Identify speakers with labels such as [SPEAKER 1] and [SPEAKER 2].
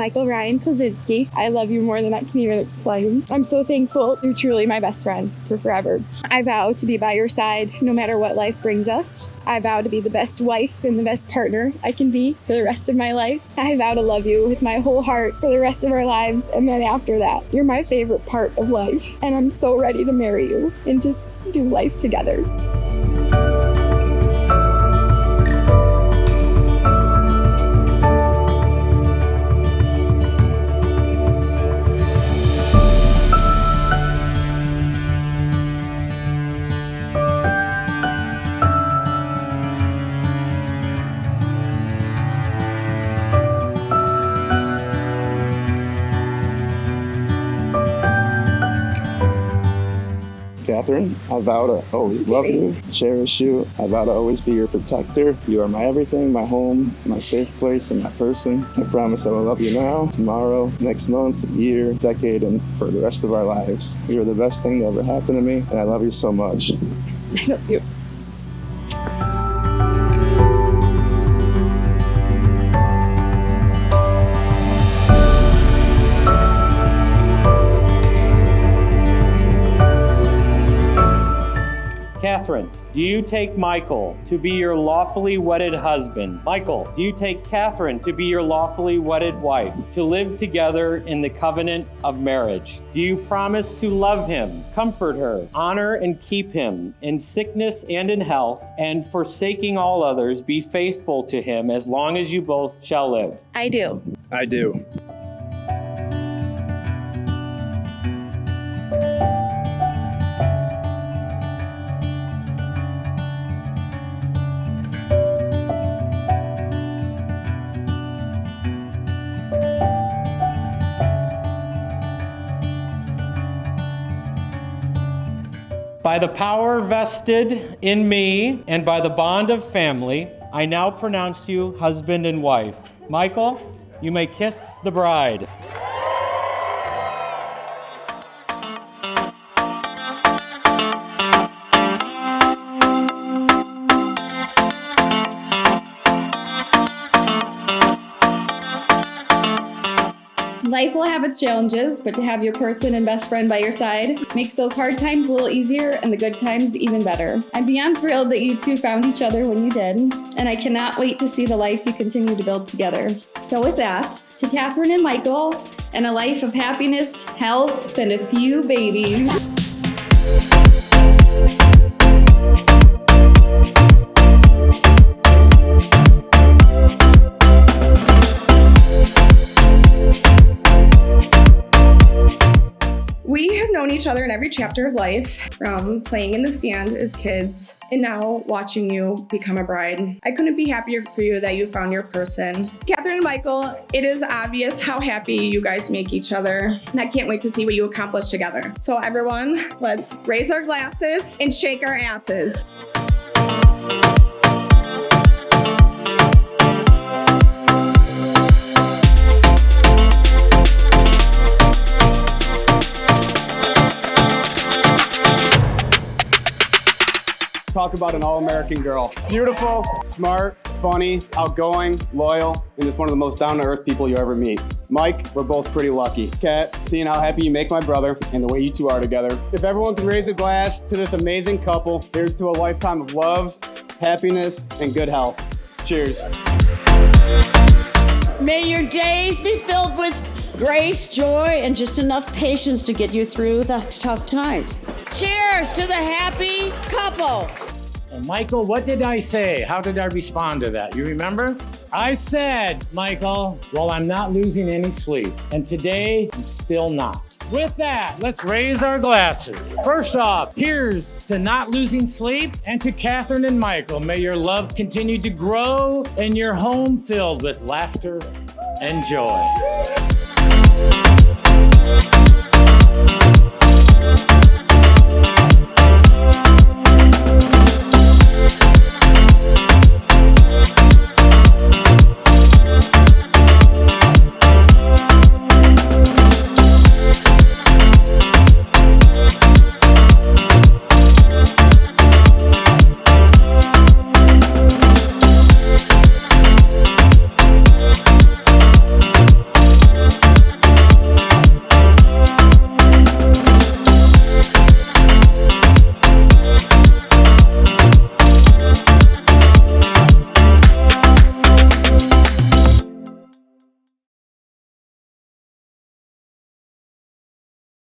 [SPEAKER 1] Michael Ryan Kozinski. I love you more than I can even explain. I'm so thankful. You're truly my best friend for forever. I vow to be by your side no matter what life brings us. I vow to be the best wife and the best partner I can be for the rest of my life. I vow to love you with my whole heart for the rest of our lives, and then after that, you're my favorite part of life, and I'm so ready to marry you and just do life together.
[SPEAKER 2] Catherine, I vow to always love you, cherish you. I vow to always be your protector. You are my everything, my home, my safe place, and my person. I promise I will love you now, tomorrow, next month, year, decade, and for the rest of our lives. You're the best thing that ever happened to me, and I love you so much.
[SPEAKER 1] I love you.
[SPEAKER 3] Catherine, do you take Michael to be your lawfully wedded husband? Michael, do you take Catherine to be your lawfully wedded wife, to live together in the covenant of marriage? Do you promise to love him, comfort her, honor and keep him in sickness and in health, and forsaking all others, be faithful to him as long as you both shall live?
[SPEAKER 1] I do.
[SPEAKER 2] I do.
[SPEAKER 3] By the power vested in me and by the bond of family, I now pronounce you husband and wife. Michael, you may kiss the bride.
[SPEAKER 1] Life will have its challenges, but to have your person and best friend by your side makes those hard times a little easier and the good times even better. I'm beyond thrilled that you two found each other when you did, and I cannot wait to see the life you continue to build together. So with that, to Catherine and Michael, and a life of happiness, health, and a few babies.
[SPEAKER 4] We have known each other in every chapter of life, from playing in the sand as kids, and now watching you become a bride. I couldn't be happier for you that you found your person. Catherine and Michael, it is obvious how happy you guys make each other, and I can't wait to see what you accomplish together. So everyone, let's raise our glasses and shake our asses.
[SPEAKER 5] Talk about an all-American girl. Beautiful, smart, funny, outgoing, loyal, and just one of the most down-to-earth people you ever meet. Mike, we're both pretty lucky. Kat, seeing how happy you make my brother and the way you two are together. If everyone can raise a glass to this amazing couple, here's to a lifetime of love, happiness, and good health. Cheers.
[SPEAKER 6] May your days be filled with grace, joy, and just enough patience to get you through the tough times. Cheers to the happy couple.
[SPEAKER 7] And Michael, what did I say? How did I respond to that? You remember? I said, Michael, well, I'm not losing any sleep. And today, I'm still not. With that, let's raise our glasses. First off, here's to not losing sleep, and to Catherine and Michael. May your love continue to grow and your home filled with laughter and joy.